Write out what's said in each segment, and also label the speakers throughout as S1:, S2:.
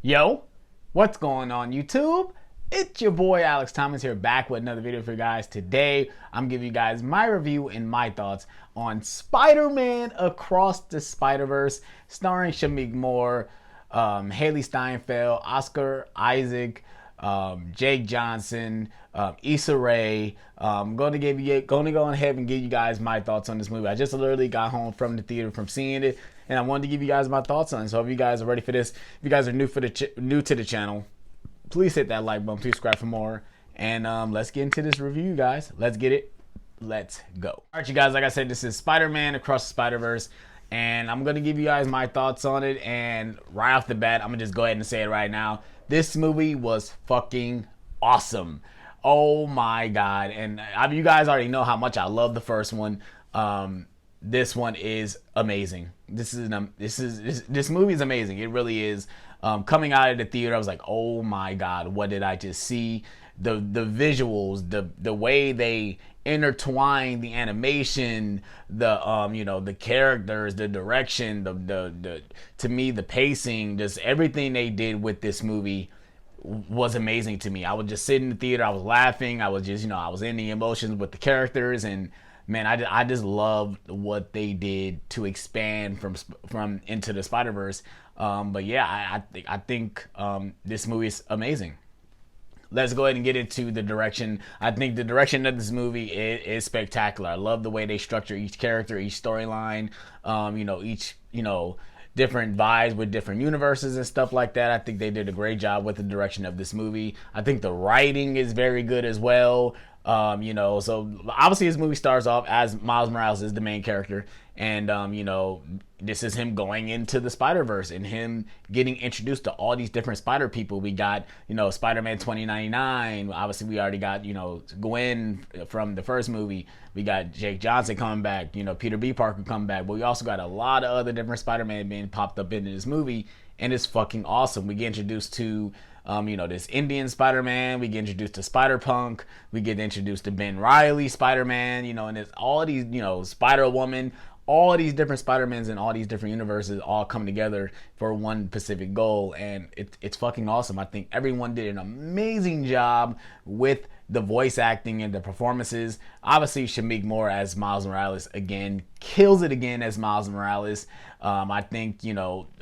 S1: Yo, what's going on YouTube? It's your boy Alex Thomas here, back with another video for you guys. Today, I'm giving you guys my review and my thoughts on Spider-Man Across the Spider-Verse, starring Shamik Moore, Haley Steinfeld, Oscar Isaac, Jake Johnson, Issa Rae. Going to go ahead and give you guys my thoughts on this movie. I just literally got home from the theater from seeing it, and I wanted to give you guys my thoughts on it. So if you guys are ready for this, if you guys are new to the channel, please hit that like button. Please subscribe for more, and let's get into this review, guys. Let's get it. Let's go. All right, you guys. Like I said, this is Spider-Man Across the Spider-Verse, and I'm gonna give you guys my thoughts on it. And right off the bat, I'm gonna just go ahead and say it right now. This movie was fucking awesome. Oh my god! And you guys already know how much I love the first one. This one is amazing. This movie is amazing. It really is. Coming out of the theater, I was like, oh my god, what did I just see? The visuals, the way they intertwine the animation, the characters, the direction, the to me, the pacing, just everything they did with this movie was amazing to me. I would just sit in the theater, I was laughing, I was just, I was in the emotions with the characters, and man, I just loved what they did to expand from Into the Spider-Verse. But yeah, I think this movie is amazing. Let's go ahead and get into the direction. I think the direction of this movie is spectacular. I love the way they structure each character, each storyline, each, different vibes with different universes and stuff like that. I think they did a great job with the direction of this movie. I think the writing is very good as well. So obviously this movie starts off as Miles Morales is the main character, and this is him going into the Spider-Verse and him getting introduced to all these different Spider people. We got, Spider-Man 2099. Obviously we already got, Gwen from the first movie. We got Jake Johnson coming back, Peter B. Parker coming back, but we also got a lot of other different Spider-Man being popped up into this movie, and it's fucking awesome. We get introduced to this Indian Spider-Man. We get introduced to Spider-Punk. We get introduced to Ben Reilly Spider-Man, and it's all these, Spider-Woman, all these different Spider-Mans and all these different universes all come together for one specific goal, and it's fucking awesome. I think everyone did an amazing job with the voice acting and the performances. Obviously, Shamik Moore as Miles Morales again kills it again as Miles Morales. I think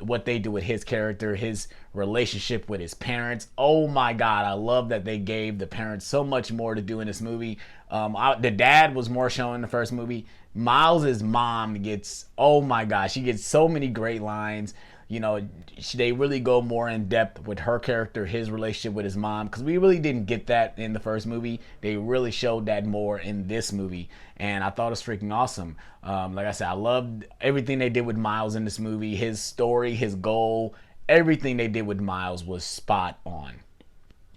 S1: what they do with his character, his relationship with his parents. Oh my god, I love that they gave the parents so much more to do in this movie. The dad was more shown in the first movie. Miles's mom gets, oh my gosh, she gets so many great lines. They really go more in depth with her character, his relationship with his mom, because we really didn't get that in the first movie. They really showed that more in this movie, and I thought it was freaking awesome. Like I said, I loved everything they did with Miles in this movie. His story, his goal, everything they did with Miles was spot on.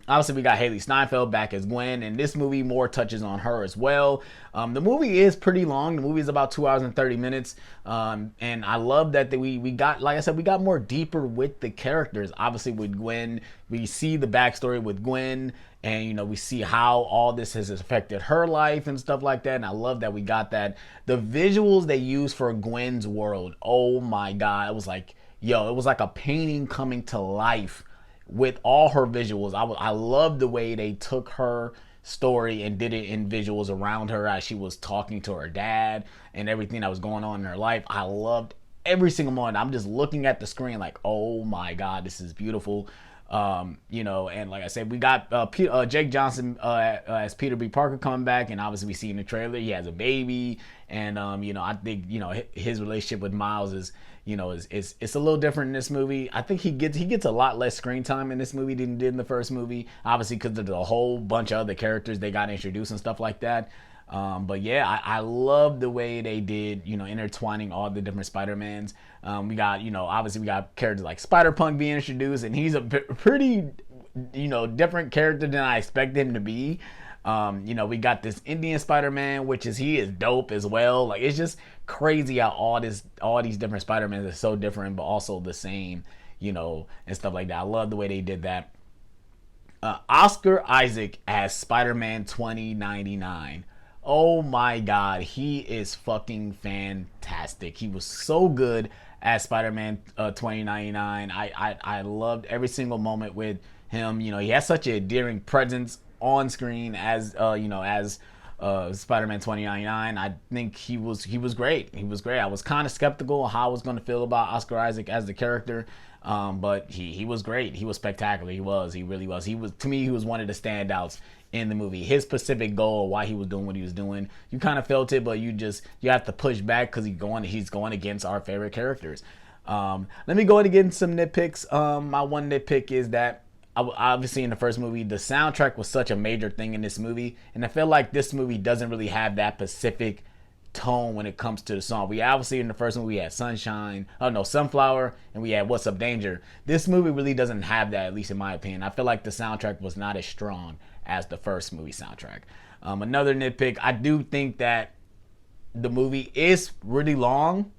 S1: Obviously, we got Haley Steinfeld back as Gwen, and this movie more touches on her as well. The movie is pretty long. The movie is about 2 hours and 30 minutes, and I love that we got, like I said, we got more deeper with the characters. Obviously, with Gwen, we see the backstory with Gwen, and we see how all this has affected her life and stuff like that. And I love that we got that. The visuals they use for Gwen's world, oh my god, it was like, it was like a painting coming to life with all her visuals. I love the way they took her story and did it in visuals around her as she was talking to her dad and everything that was going on in her life. I loved every single moment. I'm just looking at the screen like, oh my god, this is beautiful. And like I said, we got Jake Johnson as Peter B. Parker coming back, and obviously we see in the trailer he has a baby, and I think his relationship with Miles is it's a little different in this movie. I think he gets a lot less screen time in this movie than he did in the first movie, obviously because of the whole bunch of other characters they got introduced and stuff like that. But yeah, I love the way they did, intertwining all the different Spider-Mans. We got, obviously we got characters like Spider-Punk being introduced, and he's a pretty, different character than I expected him to be. We got this Indian Spider-Man, he is dope as well. Like, it's just crazy how all these different Spider-Mans are so different, but also the same, and stuff like that. I love the way they did that. Oscar Isaac as Spider-Man 2099. Oh my god, he is fucking fantastic. He was so good as Spider-Man 2099. I loved every single moment with him. You know, he has such an endearing presence on screen as as Spider-Man 2099. I think he was great. He was great. I was kind of skeptical of how I was going to feel about Oscar Isaac as the character, but he was great. He was spectacular. He really was. He was, to me, he was one of the standouts in the movie. His specific goal, why he was doing what he was doing, you kind of felt it, but you have to push back because he's going against our favorite characters. Let me go ahead and get into some nitpicks. My one nitpick is that obviously in the first movie, the soundtrack was such a major thing in this movie, and I feel like this movie doesn't really have that specific tone when it comes to the song. We obviously in the first movie we had Sunflower, and we had What's Up Danger. This movie really doesn't have that, at least in my opinion. I feel like the soundtrack was not as strong as the first movie soundtrack. Another nitpick, I do think that the movie is really long,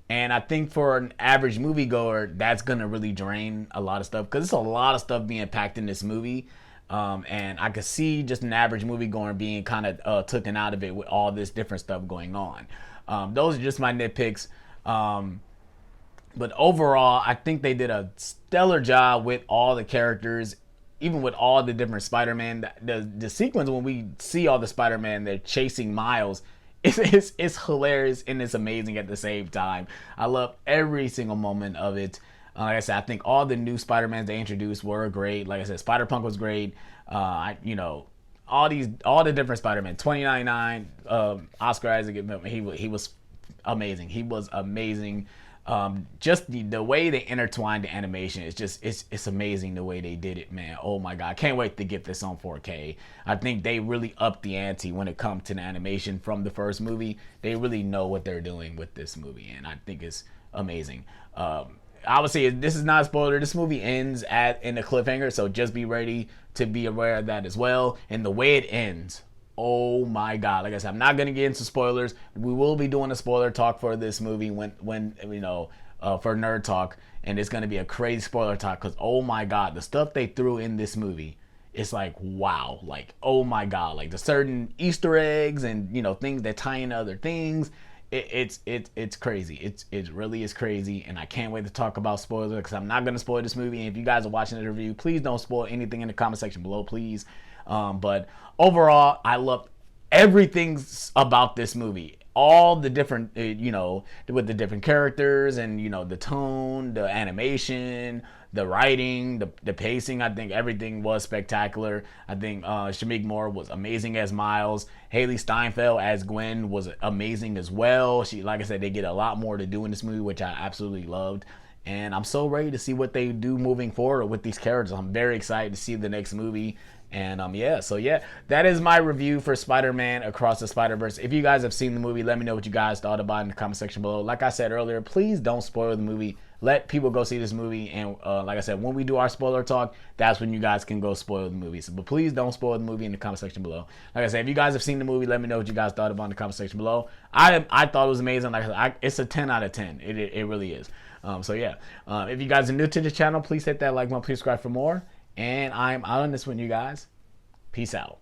S1: and I think for an average moviegoer, that's gonna really drain a lot of stuff, because there's a lot of stuff being packed in this movie. And I could see just an average moviegoer being kind of taken out of it with all this different stuff going on. Those are just my nitpicks. But overall, I think they did a stellar job with all the characters, even with all the different Spider-Man. The sequence when we see all the Spider-Man, they're chasing Miles, it's hilarious and it's amazing at the same time. I love every single moment of it. Like I said, I think all the new Spider-Mans they introduced were great. Like I said, Spider-Punk was great. All the different Spider-Man. 2099, Oscar Isaac, he was amazing. He was amazing. Just the way they intertwined the animation is just it's amazing the way they did it, man. Oh my god, I can't wait to get this on 4K. I think they really upped the ante when it comes to the animation from the first movie. They really know what they're doing with this movie, and I think it's amazing. Obviously, this is not a spoiler. This movie ends in a cliffhanger, so just be ready to be aware of that as well. And the way it ends, oh my god! Like I said, I'm not gonna get into spoilers. We will be doing a spoiler talk for this movie when for Nerd Talk, and it's gonna be a crazy spoiler talk because oh my god, the stuff they threw in this movie, it's like wow, like oh my god, like the certain Easter eggs and things that tie into other things. It's crazy. It really is crazy, and I can't wait to talk about spoilers because I'm not gonna spoil this movie. And if you guys are watching the review, please don't spoil anything in the comment section below, please. But overall, I love everything about this movie. All the different, with the different characters and the tone, the animation, the writing, the pacing. I think everything was spectacular. I think Shamik Moore was amazing as Miles. Haley Steinfeld as Gwen was amazing as well. Like I said, they get a lot more to do in this movie, which I absolutely loved. And I'm so ready to see what they do moving forward with these characters. I'm very excited to see the next movie. And that is my review for Spider-Man Across the Spider-Verse. If you guys have seen the movie, let me know what you guys thought about it in the comment section below. Like I said earlier, please don't spoil the movie. Let people go see this movie. And like I said, when we do our spoiler talk, that's when you guys can go spoil the movie. But please don't spoil the movie in the comment section below. Like I said, if you guys have seen the movie, let me know what you guys thought about it in the comment section below. I thought it was amazing. Like I said, it's a 10 out of 10. It really is. If you guys are new to the channel, please hit that like button, please subscribe for more. And I'm out on this one, you guys. Peace out.